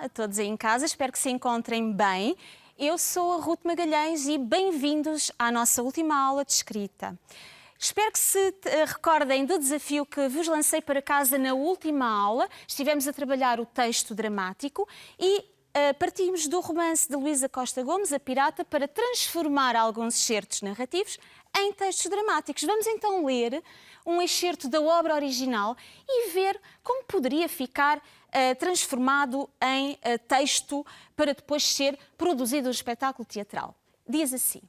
a todos aí em casa, espero que se encontrem bem. Eu sou a Ruth Magalhães e bem-vindos à nossa última aula de escrita. Espero que se recordem do desafio que vos lancei para casa na última aula. Estivemos a trabalhar o texto dramático e partimos do romance de Luísa Costa Gomes, A Pirata, para transformar alguns excertos narrativos em textos dramáticos. Vamos então ler um excerto da obra original e ver como poderia ficar transformado em texto para depois ser produzido um espetáculo teatral. Diz assim: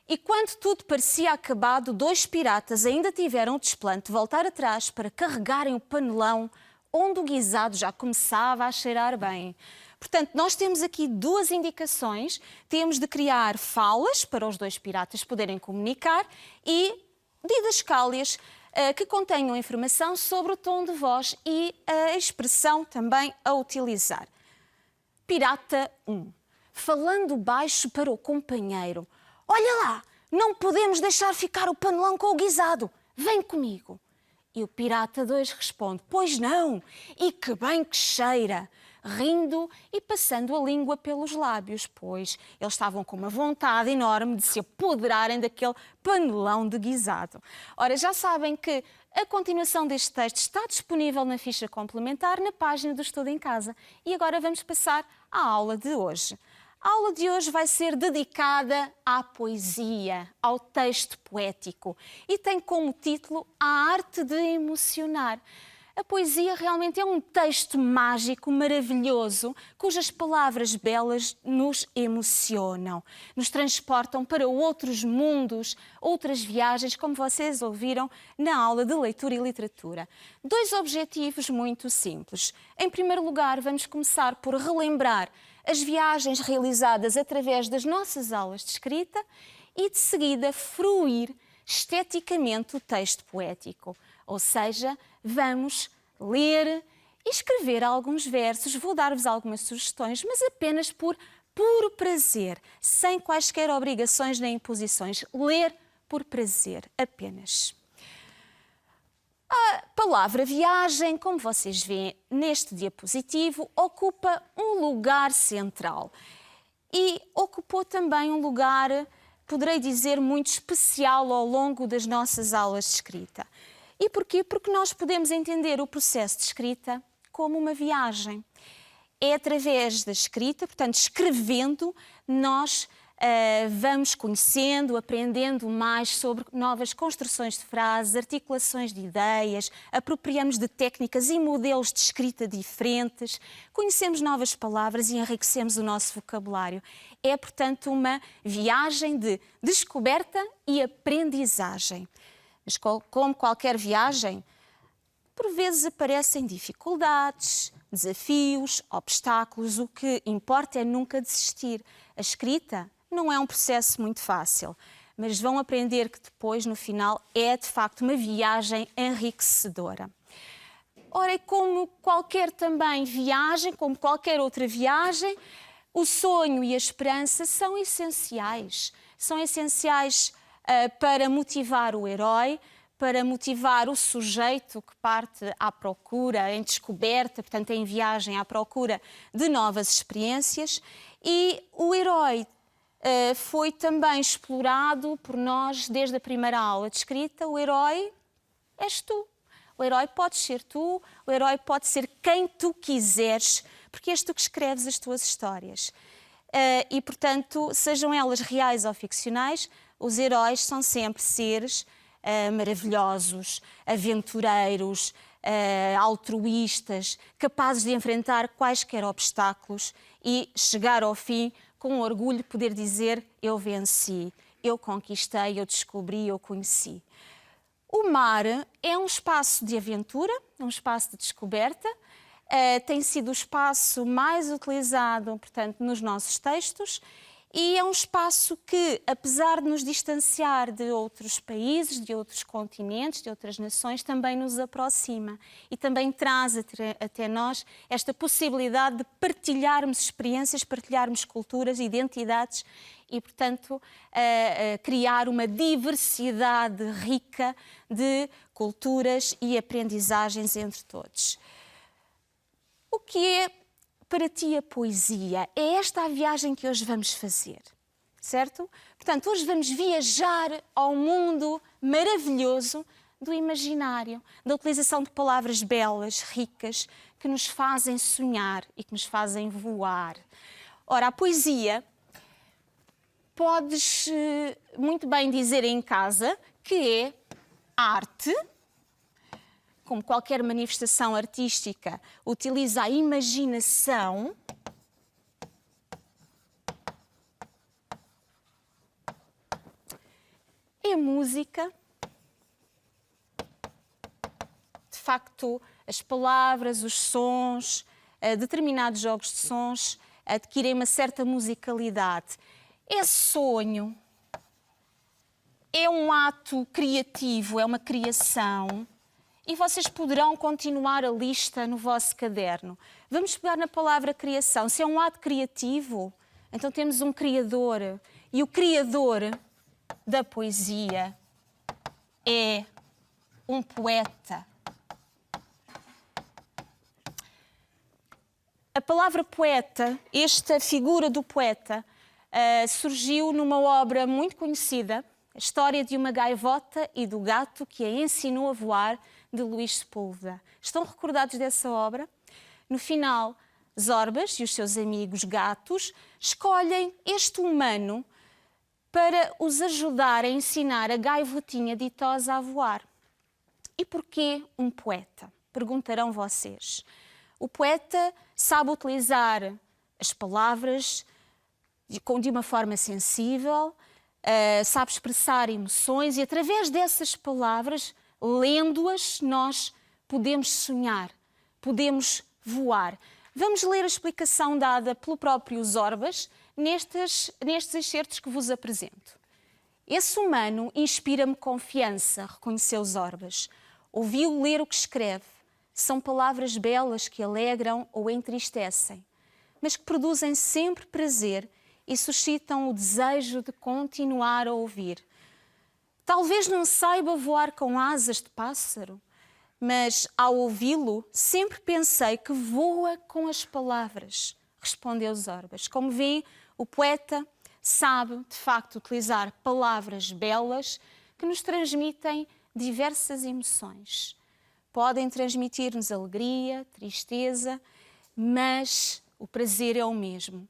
e quando tudo parecia acabado, dois piratas ainda tiveram o desplante de voltar atrás para carregarem o panelão onde o guisado já começava a cheirar bem. Portanto, nós temos aqui duas indicações. Temos de criar falas para os dois piratas poderem comunicar e didascálias que contenham informação sobre o tom de voz e a expressão também a utilizar. Pirata 1. Falando baixo para o companheiro. Olha lá, não podemos deixar ficar o panelão com o guisado. Vem comigo. E o pirata 2 responde: pois não, e que bem que cheira. Rindo e passando a língua pelos lábios, pois eles estavam com uma vontade enorme de se apoderarem daquele panelão de guisado. Ora, já sabem que a continuação deste texto está disponível na ficha complementar na página do Estudo em Casa. E agora vamos passar à aula de hoje. A aula de hoje vai ser dedicada à poesia, ao texto poético e tem como título A Arte de Emocionar. A poesia realmente é um texto mágico, maravilhoso, cujas palavras belas nos emocionam, nos transportam para outros mundos, outras viagens, como vocês ouviram na aula de leitura e literatura. Dois objetivos muito simples. Em primeiro lugar, vamos começar por relembrar as viagens realizadas através das nossas aulas de escrita e, de seguida, fruir esteticamente o texto poético. Ou seja, vamos ler e escrever alguns versos. Vou dar-vos algumas sugestões, mas apenas por puro prazer, sem quaisquer obrigações nem imposições. Ler por prazer, apenas. A palavra viagem, como vocês veem neste diapositivo, ocupa um lugar central e ocupou também um lugar, poderei dizer, muito especial ao longo das nossas aulas de escrita. E porquê? Porque nós podemos entender o processo de escrita como uma viagem. É através da escrita, portanto, escrevendo, nós vamos conhecendo, aprendendo mais sobre novas construções de frases, articulações de ideias, apropriamos de técnicas e modelos de escrita diferentes, conhecemos novas palavras e enriquecemos o nosso vocabulário. É, portanto, uma viagem de descoberta e aprendizagem. Mas, como qualquer viagem, por vezes aparecem dificuldades, desafios, obstáculos. O que importa é nunca desistir. A escrita não é um processo muito fácil, mas vão aprender que depois, no final, é de facto uma viagem enriquecedora. Ora, e como qualquer também viagem, como qualquer outra viagem, o sonho e a esperança são essenciais. São essenciais para motivar o herói, para motivar o sujeito que parte à procura, em descoberta, portanto, em viagem à procura de novas experiências. E o herói foi também explorado por nós desde a primeira aula de escrita. O herói és tu. O herói pode ser tu, o herói pode ser quem tu quiseres, porque és tu que escreves as tuas histórias. E, portanto, sejam elas reais ou ficcionais, os heróis são sempre seres maravilhosos, aventureiros, altruístas, capazes de enfrentar quaisquer obstáculos e chegar ao fim com orgulho, poder dizer: eu venci, eu conquistei, eu descobri, eu conheci. O mar é um espaço de aventura, um espaço de descoberta, tem sido o espaço mais utilizado, portanto, nos nossos textos. E é um espaço que, apesar de nos distanciar de outros países, de outros continentes, de outras nações, também nos aproxima e também traz até nós esta possibilidade de partilharmos experiências, partilharmos culturas, identidades e, portanto, criar uma diversidade rica de culturas e aprendizagens entre todos. O que é para ti a poesia? É esta a viagem que hoje vamos fazer, certo? Portanto, hoje vamos viajar ao mundo maravilhoso do imaginário, da utilização de palavras belas, ricas, que nos fazem sonhar e que nos fazem voar. Ora, a poesia, podes muito bem dizer em casa que é arte. Como qualquer manifestação artística, utiliza a imaginação. É música. De facto, as palavras, os sons, determinados jogos de sons adquirem uma certa musicalidade. É sonho. É um ato criativo, é uma criação. E vocês poderão continuar a lista no vosso caderno. Vamos pegar na palavra criação. Se é um ato criativo, então temos um criador. E o criador da poesia é um poeta. A palavra poeta, esta figura do poeta, surgiu numa obra muito conhecida, a História de uma Gaivota e do Gato que a ensinou a voar, de Luís Sepúlveda. Estão recordados dessa obra? No final, Zorbas e os seus amigos gatos escolhem este humano para os ajudar a ensinar a gaivotinha ditosa a voar. E porquê um poeta? Perguntarão vocês. O poeta sabe utilizar as palavras de uma forma sensível, sabe expressar emoções e através dessas palavras, lendo-as, nós podemos sonhar, podemos voar. Vamos ler a explicação dada pelo próprio Zorbas nestes excertos que vos apresento. Esse humano inspira-me confiança, reconheceu Zorbas. Ouviu ler o que escreve. São palavras belas que alegram ou entristecem, mas que produzem sempre prazer e suscitam o desejo de continuar a ouvir. Talvez não saiba voar com asas de pássaro, mas ao ouvi-lo sempre pensei que voa com as palavras, respondeu Zorbas. Como vêem, o poeta sabe, de facto, utilizar palavras belas que nos transmitem diversas emoções. Podem transmitir-nos alegria, tristeza, mas o prazer é o mesmo.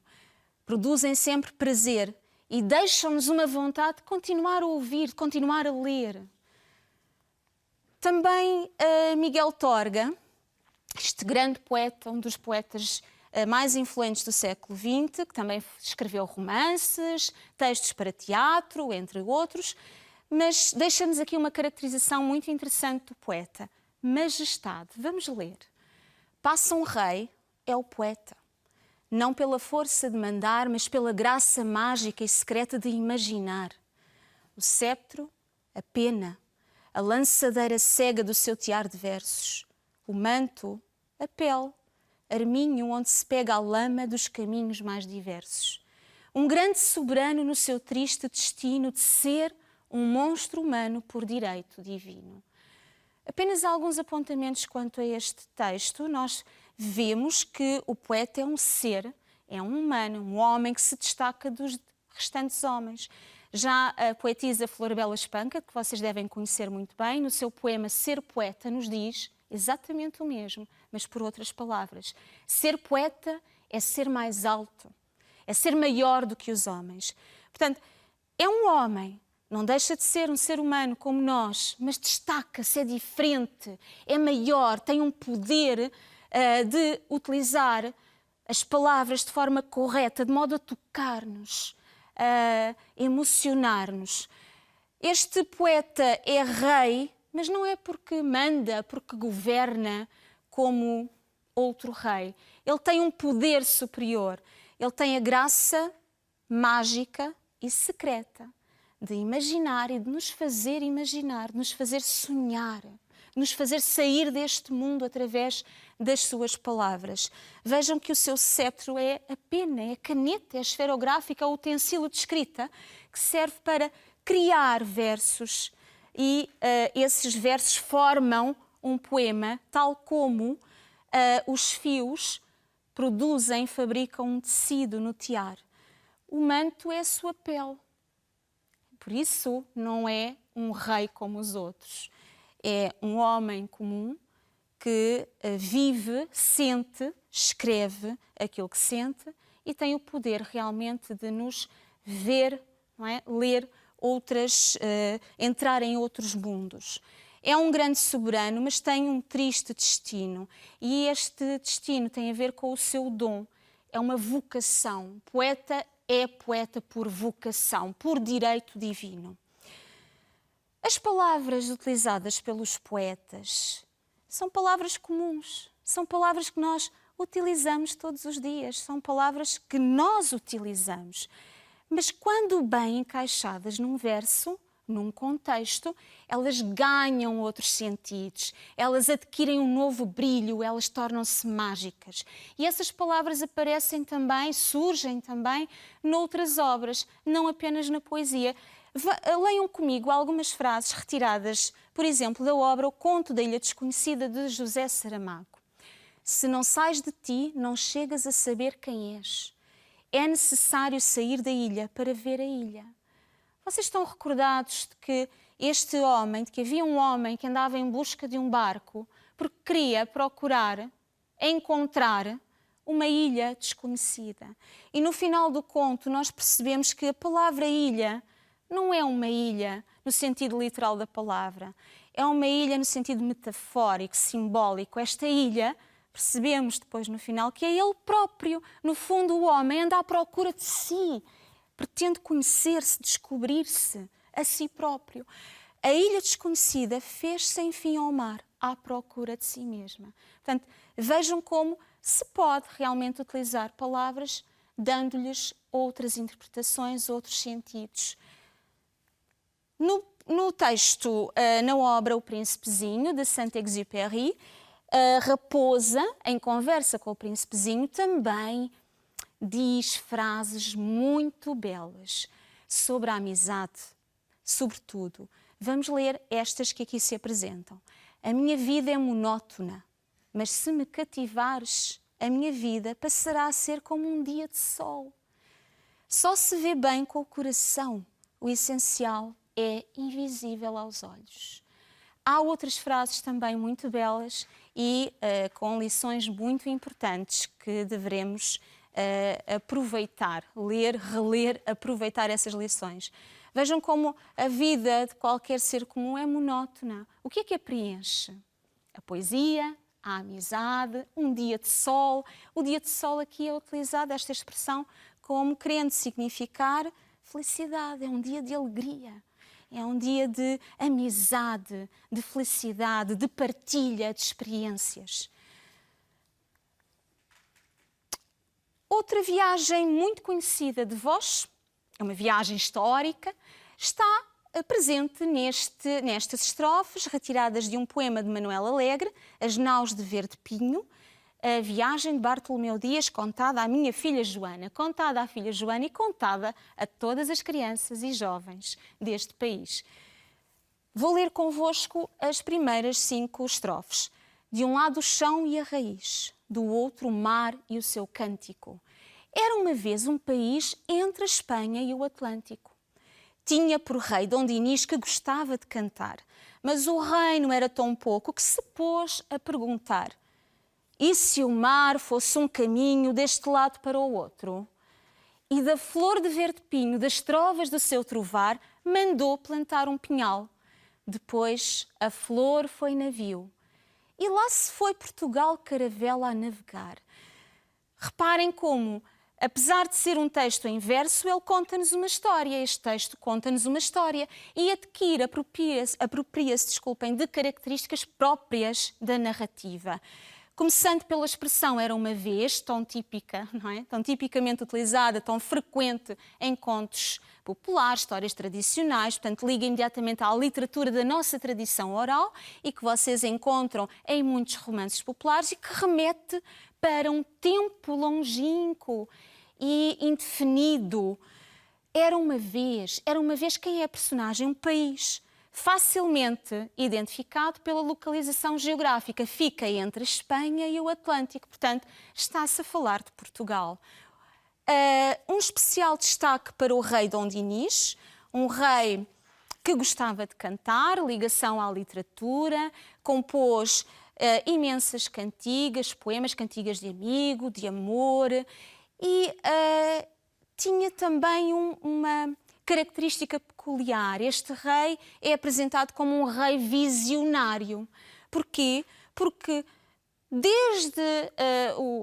Produzem sempre prazer e deixam-nos uma vontade de continuar a ouvir, de continuar a ler. Também Miguel Torga, este grande poeta, um dos poetas mais influentes do século XX, que também escreveu romances, textos para teatro, entre outros, mas deixa-nos aqui uma caracterização muito interessante do poeta. Majestade. Vamos ler. Passa um rei, é o poeta. Não pela força de mandar, mas pela graça mágica e secreta de imaginar. O cetro, a pena, a lançadeira cega do seu tiar de versos. O manto, a pele, arminho onde se pega a lama dos caminhos mais diversos. Um grande soberano no seu triste destino de ser um monstro humano por direito divino. Apenas alguns apontamentos quanto a este texto. Nós vemos que o poeta é um ser, é um humano, um homem que se destaca dos restantes homens. Já a poetisa Florbela Espanca, que vocês devem conhecer muito bem, no seu poema Ser Poeta, nos diz exatamente o mesmo, mas por outras palavras. Ser poeta é ser mais alto, é ser maior do que os homens. Portanto, é um homem, não deixa de ser um ser humano como nós, mas destaca-se, é diferente, é maior, tem um poder de utilizar as palavras de forma correta, de modo a tocar-nos, a emocionar-nos. Este poeta é rei, mas não é porque manda, porque governa como outro rei. Ele tem um poder superior. Ele tem a graça mágica e secreta de imaginar e de nos fazer imaginar, de nos fazer sonhar, de nos fazer sair deste mundo através das suas palavras. Vejam que o seu cetro é a pena, é a caneta, é a esferográfica, é o utensílio de escrita que serve para criar versos e esses versos formam um poema, tal como os fios produzem, fabricam um tecido no tiar. O manto é a sua pele. Por isso, não é um rei como os outros. É um homem comum que vive, sente, escreve aquilo que sente e tem o poder realmente de nos ver, não é? Ler outras, entrar em outros mundos. É um grande soberano, mas tem um triste destino. E este destino tem a ver com o seu dom. É uma vocação. Poeta é poeta por vocação, por direito divino. As palavras utilizadas pelos poetas são palavras comuns, são palavras que nós utilizamos todos os dias, são palavras que nós utilizamos. Mas quando bem encaixadas num verso, num contexto, elas ganham outros sentidos, elas adquirem um novo brilho, elas tornam-se mágicas. E essas palavras aparecem também, surgem também noutras obras, não apenas na poesia. Leiam comigo algumas frases retiradas, por exemplo, da obra O Conto da Ilha Desconhecida, de José Saramago. Se não sais de ti, não chegas a saber quem és. É necessário sair da ilha para ver a ilha. Vocês estão recordados de que este homem, de que havia um homem que andava em busca de um barco porque queria procurar, encontrar uma ilha desconhecida. E no final do conto nós percebemos que a palavra ilha não é uma ilha no sentido literal da palavra. É uma ilha no sentido metafórico, simbólico. Esta ilha, percebemos depois no final, que é ele próprio. No fundo, o homem anda à procura de si. Pretende conhecer-se, descobrir-se a si próprio. A ilha desconhecida fez-se, enfim, ao mar, à procura de si mesma. Portanto, vejam como se pode realmente utilizar palavras dando-lhes outras interpretações, outros sentidos. No texto, na obra O Príncipezinho, de Saint-Exupéry, a raposa, em conversa com o príncipezinho, também diz frases muito belas sobre a amizade, sobretudo. Vamos ler estas que aqui se apresentam. A minha vida é monótona, mas se me cativares, a minha vida passará a ser como um dia de sol. Só se vê bem com o coração, o essencial é invisível aos olhos. Há outras frases também muito belas e com lições muito importantes que devemos aproveitar, ler, reler, aproveitar essas lições. Vejam como a vida de qualquer ser comum é monótona. O que é que a preenche? A poesia, a amizade, um dia de sol. O dia de sol aqui é utilizado, esta expressão, como querendo significar felicidade, é um dia de alegria. É um dia de amizade, de felicidade, de partilha de experiências. Outra viagem muito conhecida de vós, é uma viagem histórica, está presente nestas estrofes retiradas de um poema de Manuel Alegre, As Naus de Verde Pinho, a viagem de Bartolomeu Dias, contada à minha filha Joana, contada à filha Joana e contada a todas as crianças e jovens deste país. Vou ler convosco as primeiras 5 estrofes. De um lado o chão e a raiz, do outro o mar e o seu cântico. Era uma vez um país entre a Espanha e o Atlântico. Tinha por rei Dom Dinis, que gostava de cantar, mas o reino era tão pouco que se pôs a perguntar: e se o mar fosse um caminho deste lado para o outro? E da flor de verde pinho, das trovas do seu trovar, mandou plantar um pinhal. Depois a flor foi navio. E lá se foi Portugal caravela a navegar. Reparem como, apesar de ser um texto em verso, ele conta-nos uma história. Este texto conta-nos uma história e adquire, apropria-se, de características próprias da narrativa. Começando pela expressão era uma vez, tão típica, não é? Tão tipicamente utilizada, tão frequente em contos populares, histórias tradicionais, portanto liga imediatamente à literatura da nossa tradição oral e que vocês encontram em muitos romances populares e que remete para um tempo longínquo e indefinido. Era uma vez quem é a personagem? Um país. facilmente identificado pela localização geográfica. Fica entre a Espanha e o Atlântico, portanto, está-se a falar de Portugal. Um especial destaque para o rei Dom Dinis, um rei que gostava de cantar, ligação à literatura, compôs imensas cantigas, poemas, cantigas de amigo, de amor, e tinha também uma característica peculiar. Este rei é apresentado como um rei visionário. Porquê? Porque desde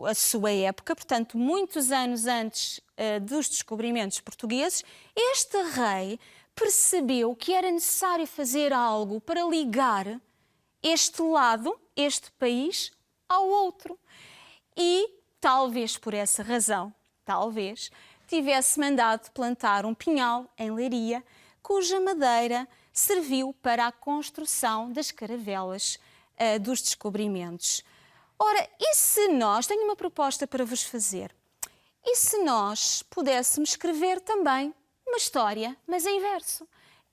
a sua época, portanto, muitos anos antes dos descobrimentos portugueses, este rei percebeu que era necessário fazer algo para ligar este lado, este país, ao outro. E, talvez por essa razão, talvez, tivesse mandado plantar um pinhal em Leiria, cuja madeira serviu para a construção das caravelas dos descobrimentos. Ora, e se nós, tenho uma proposta para vos fazer, e se nós pudéssemos escrever também uma história, mas em verso?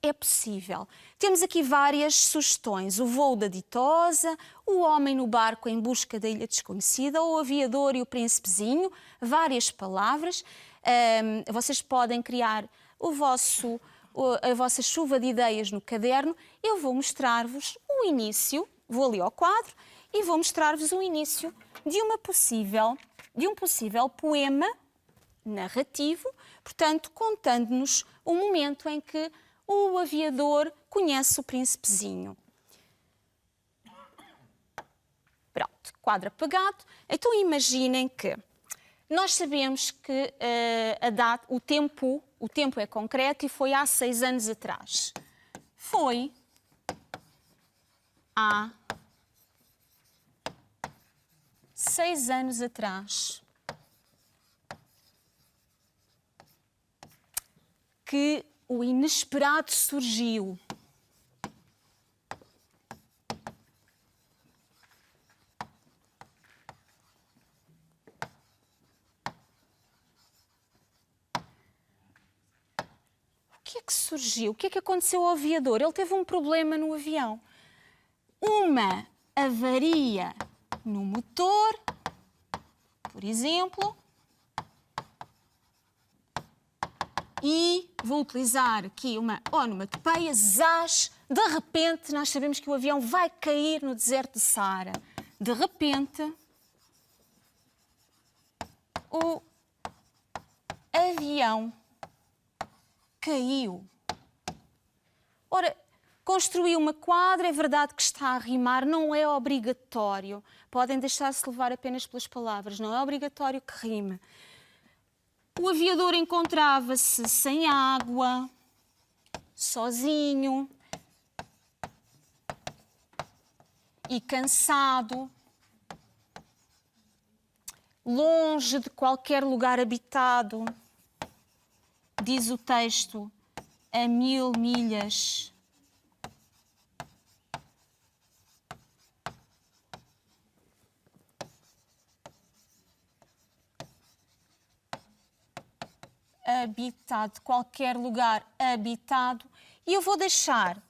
É possível. Temos aqui várias sugestões. O voo da ditosa, o homem no barco em busca da ilha desconhecida, o aviador e o príncipezinho, várias palavras. Vocês podem criar a vossa chuva de ideias no caderno. Eu vou mostrar-vos o início, vou ali ao quadro, e vou mostrar-vos o início de um possível poema narrativo, portanto, contando-nos o momento em que o aviador conhece o príncipezinho. Pronto, quadro apagado. Então imaginem que nós sabemos que o tempo é concreto e foi há 6 anos atrás. Foi há 6 anos atrás que o inesperado surgiu. O que é que surgiu? O que é que aconteceu ao aviador? Ele teve um problema no avião. Uma avaria no motor, por exemplo, e vou utilizar aqui uma onomatopeia, zás, de repente, nós sabemos que o avião vai cair no deserto de Saara. De repente, o avião caiu. Ora, construiu uma quadra, é verdade que está a rimar, não é obrigatório. Podem deixar-se levar apenas pelas palavras, não é obrigatório que rime. O aviador encontrava-se sem água, sozinho e cansado, longe de qualquer lugar habitado, diz o texto, a 1000 milhas. Habitado, qualquer lugar habitado. E eu vou deixar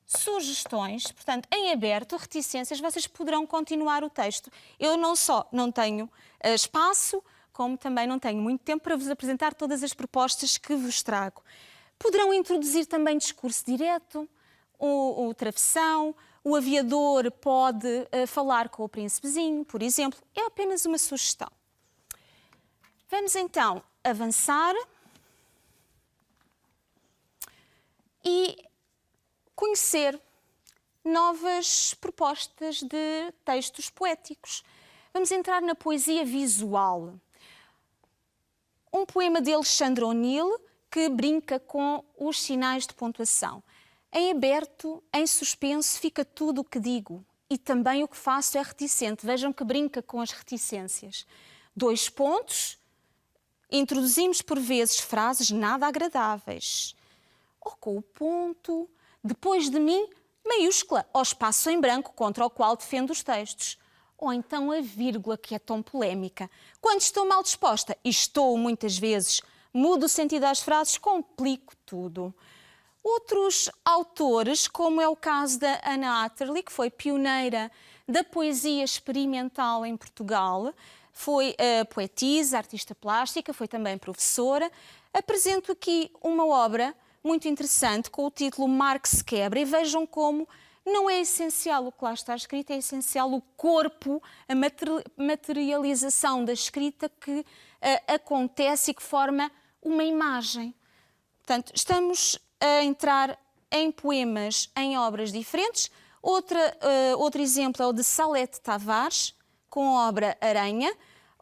sugestões, portanto, em aberto, reticências, vocês poderão continuar o texto. Eu não só não tenho espaço, como também não tenho muito tempo para vos apresentar todas as propostas que vos trago. Poderão introduzir também discurso direto, o travessão, o aviador pode falar com o príncipezinho, por exemplo. É apenas uma sugestão. Vamos então avançar e conhecer novas propostas de textos poéticos. Vamos entrar na poesia visual. Um poema de Alexandre O'Neill que brinca com os sinais de pontuação. Em aberto, em suspenso, fica tudo o que digo e também o que faço é reticente. Vejam que brinca com as reticências. 2 pontos. Introduzimos por vezes frases nada agradáveis. Ou com o ponto, depois de mim, maiúscula, ou espaço em branco contra o qual defendo os textos. Ou então a vírgula, que é tão polémica. Quando estou mal disposta, e estou muitas vezes, mudo o sentido das frases, complico tudo. Outros autores, como é o caso da Anna Atterley, que foi pioneira da poesia experimental em Portugal, foi poetisa, artista plástica, foi também professora. Apresento aqui uma obra muito interessante com o título Mar que se quebra, e vejam como não é essencial o que lá está escrito, é essencial o corpo, a materialização da escrita que acontece e que forma uma imagem. Portanto, estamos a entrar em poemas, em obras diferentes. Outro exemplo é o de Salete Tavares, com a obra Aranha.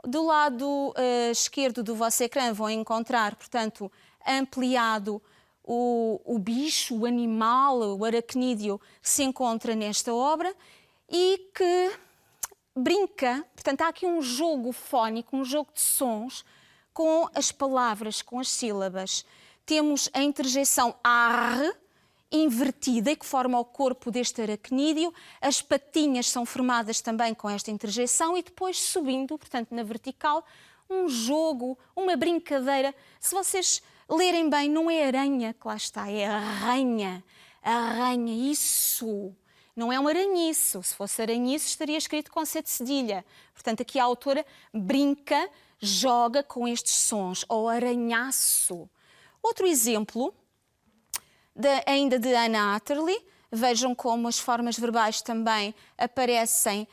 Do lado esquerdo do vosso ecrã vão encontrar, portanto, ampliado o bicho, o animal, o aracnídeo que se encontra nesta obra e que brinca, portanto, há aqui um jogo fónico, um jogo de sons com as palavras, com as sílabas. Temos a interjeição ar, invertida, que forma o corpo deste aracnídeo. As patinhas são formadas também com esta interjeição e depois subindo, portanto, na vertical, um jogo, uma brincadeira. Se vocês lerem bem, não é aranha que lá está, é arranha. Arranha, isso. Não é um aranhiço. Se fosse aranhiço, estaria escrito com C de cedilha. Portanto, aqui a autora brinca, joga com estes sons, ou aranhaço. Outro exemplo, ainda de Anna Atterley, vejam como as formas verbais também aparecem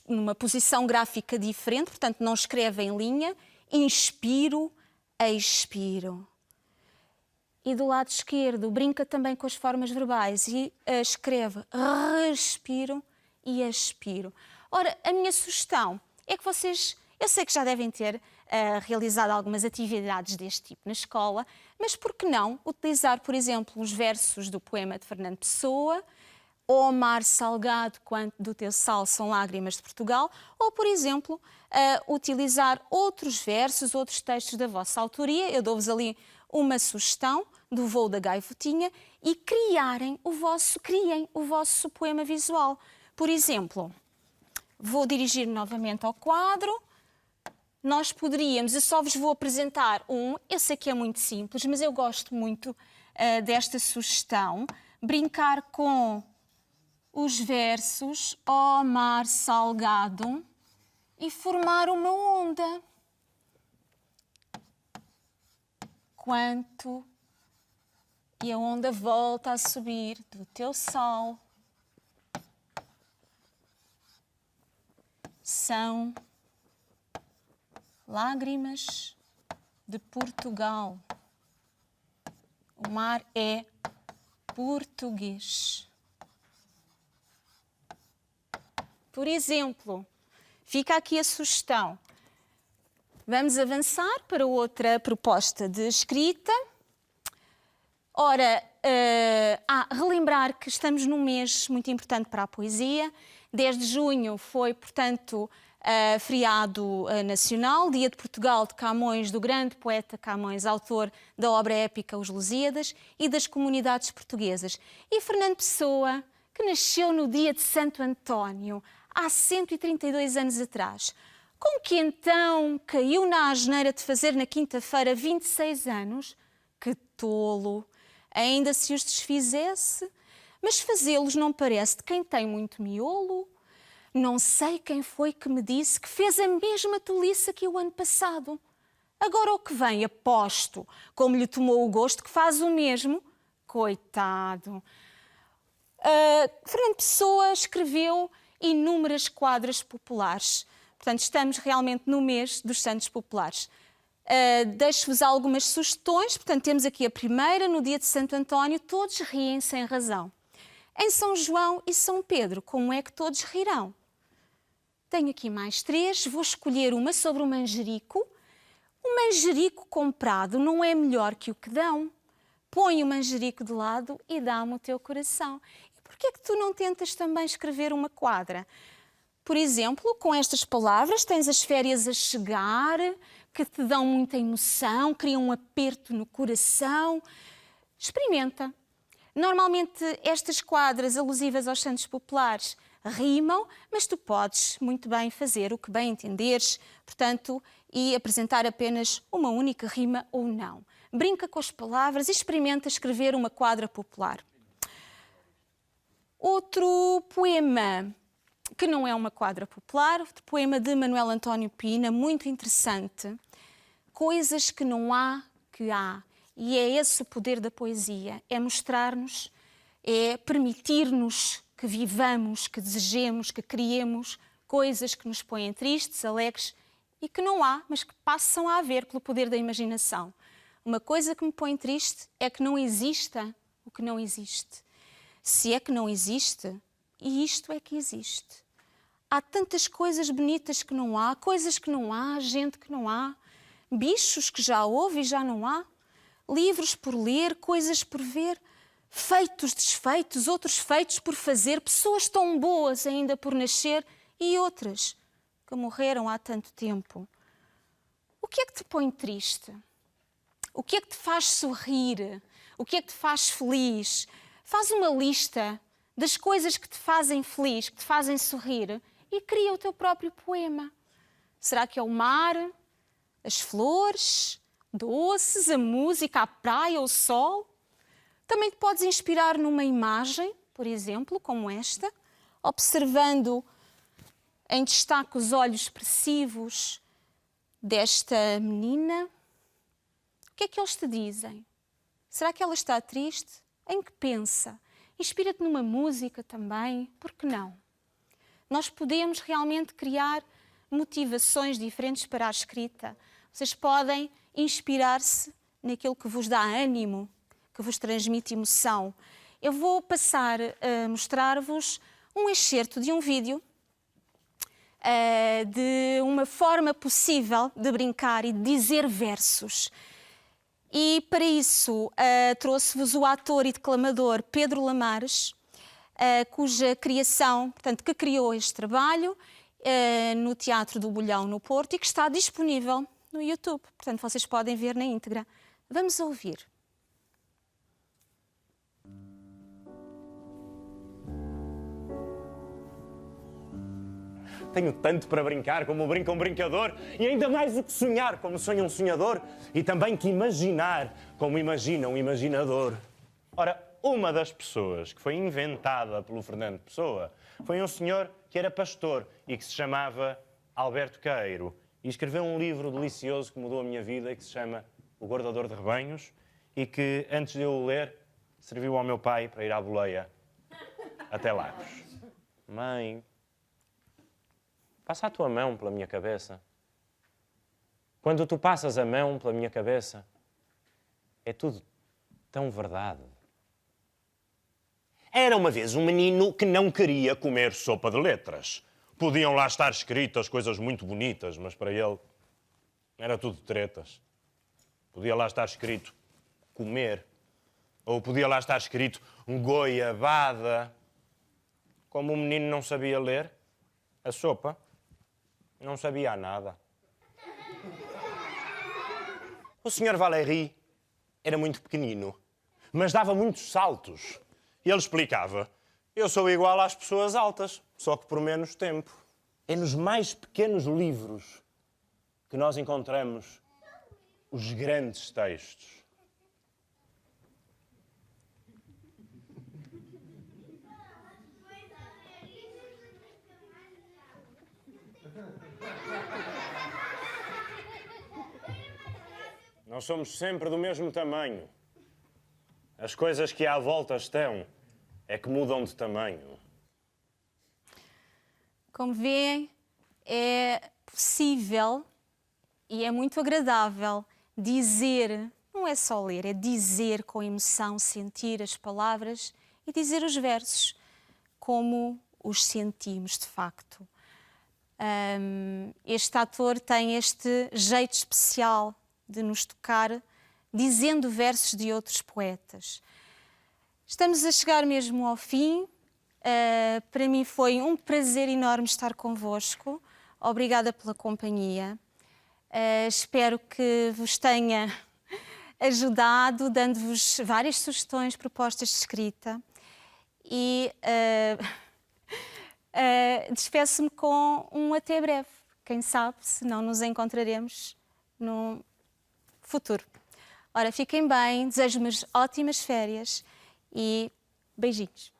numa posição gráfica diferente, portanto não escreve em linha, inspiro, expiro. E do lado esquerdo brinca também com as formas verbais e escreve respiro e expiro. Ora, a minha sugestão é que vocês, eu sei que já devem ter realizado algumas atividades deste tipo na escola, mas por que não utilizar, por exemplo, os versos do poema de Fernando Pessoa, Ó mar salgado, quanto do teu sal são lágrimas de Portugal, ou, por exemplo, utilizar outros versos, outros textos da vossa autoria. Eu dou-vos ali uma sugestão do Voo da Gaivotinha e criem o vosso poema visual. Por exemplo, vou dirigir novamente ao quadro. Nós poderíamos, eu só vos vou apresentar eu sei que é muito simples, mas eu gosto muito desta sugestão, brincar com os versos ó mar salgado e formar uma onda. Quanto e a onda volta a subir do teu sal. São lágrimas de Portugal. O mar é português. Por exemplo, fica aqui a sugestão. Vamos avançar para outra proposta de escrita. Ora, relembrar que estamos num mês muito importante para a poesia. 10 de junho foi, portanto, feriado nacional, Dia de Portugal de Camões, do grande poeta Camões, autor da obra épica Os Lusíadas, e das comunidades portuguesas. E Fernando Pessoa, que nasceu no dia de Santo António, há 132 anos atrás, com que então caiu na asneira de fazer na quinta-feira 26 anos? Que tolo! Ainda se os desfizesse, mas fazê-los não parece de quem tem muito miolo. Não sei quem foi que me disse que fez a mesma tolice que o ano passado. Agora o que vem, aposto, como lhe tomou o gosto, que faz o mesmo. Coitado! Fernando Pessoa escreveu inúmeras quadras populares. Portanto, estamos realmente no mês dos Santos Populares. Deixo-vos algumas sugestões. Portanto, temos aqui a primeira, no dia de Santo António, todos riem sem razão. Em São João e São Pedro, como é que todos rirão? Tenho aqui mais 3, vou escolher uma sobre o manjerico. O manjerico comprado não é melhor que o que dão. Põe o manjerico de lado e dá-me o teu coração. E porquê é que tu não tentas também escrever uma quadra? Por exemplo, com estas palavras, tens as férias a chegar, que te dão muita emoção, criam um aperto no coração. Experimenta. Normalmente estas quadras alusivas aos Santos Populares rimam, mas tu podes muito bem fazer o que bem entenderes, portanto, e apresentar apenas uma única rima ou não. brinca com as palavras e experimenta escrever uma quadra popular. Outro poema que não é uma quadra popular, outro poema de Manuel António Pina, muito interessante. Coisas que não há, que há. E é esse o poder da poesia, é mostrar-nos, é permitir-nos que vivamos, que desejemos, que criemos coisas que nos põem tristes, alegres e que não há, mas que passam a haver pelo poder da imaginação. Uma coisa que me põe triste é que não exista o que não existe. Se é que não existe, e isto é que existe. Há tantas coisas bonitas que não há, coisas que não há, gente que não há, bichos que já houve e já não há, livros por ler, coisas por ver, feitos, desfeitos, outros feitos por fazer, pessoas tão boas ainda por nascer e outras que morreram há tanto tempo. O que é que te põe triste? O que é que te faz sorrir? O que é que te faz feliz? Faz uma lista das coisas que te fazem feliz, que te fazem sorrir e cria o teu próprio poema. Será que é o mar, as flores, doces, a música, a praia, o sol? Também te podes inspirar numa imagem, por exemplo, como esta, observando em destaque os olhos expressivos desta menina. O que é que eles te dizem? Será que ela está triste? Em que pensa? Inspira-te numa música também, por que não? Nós podemos realmente criar motivações diferentes para a escrita. Vocês podem inspirar-se naquilo que vos dá ânimo, que vos transmite emoção. Eu vou passar a mostrar-vos um excerto de um vídeo de uma forma possível de brincar e de dizer versos. E para isso trouxe-vos o ator e declamador Pedro Lamares, cuja criação, portanto, que criou este trabalho no Teatro do Bolhão, no Porto, e que está disponível no YouTube. Portanto, vocês podem ver na íntegra. Vamos ouvir. Tenho tanto para brincar como brinca um brincador e ainda mais do que sonhar como sonha um sonhador e também que imaginar como imagina um imaginador. Ora, uma das pessoas que foi inventada pelo Fernando Pessoa foi um senhor que era pastor e que se chamava Alberto Queiro e escreveu um livro delicioso que mudou a minha vida e que se chama O Guardador de Rebanhos e que, antes de eu o ler, serviu ao meu pai para ir à boleia até Lagos. Mãe, passa a tua mão pela minha cabeça. Quando tu passas a mão pela minha cabeça, é tudo tão verdade. Era uma vez um menino que não queria comer sopa de letras. Podiam lá estar escritas coisas muito bonitas, mas para ele era tudo tretas. Podia lá estar escrito comer, ou podia lá estar escrito goiabada. Como o menino não sabia ler, a sopa não sabia a nada. O Sr. Valéry era muito pequenino, mas dava muitos saltos. E ele explicava: eu sou igual às pessoas altas, só que por menos tempo. É nos mais pequenos livros que nós encontramos os grandes textos. Nós somos sempre do mesmo tamanho. As coisas que à volta estão é que mudam de tamanho. Como veem, é possível e é muito agradável dizer, não é só ler, é dizer com emoção, sentir as palavras e dizer os versos como os sentimos de facto. Este ator tem este jeito especial de nos tocar dizendo versos de outros poetas. Estamos a chegar mesmo ao fim. Para mim foi um prazer enorme estar convosco. Obrigada pela companhia. Espero que vos tenha ajudado, dando-vos várias sugestões, propostas de escrita. E despeço-me com um até breve. Quem sabe se não nos encontraremos no futuro. Ora, fiquem bem, desejo-vos ótimas férias e beijinhos.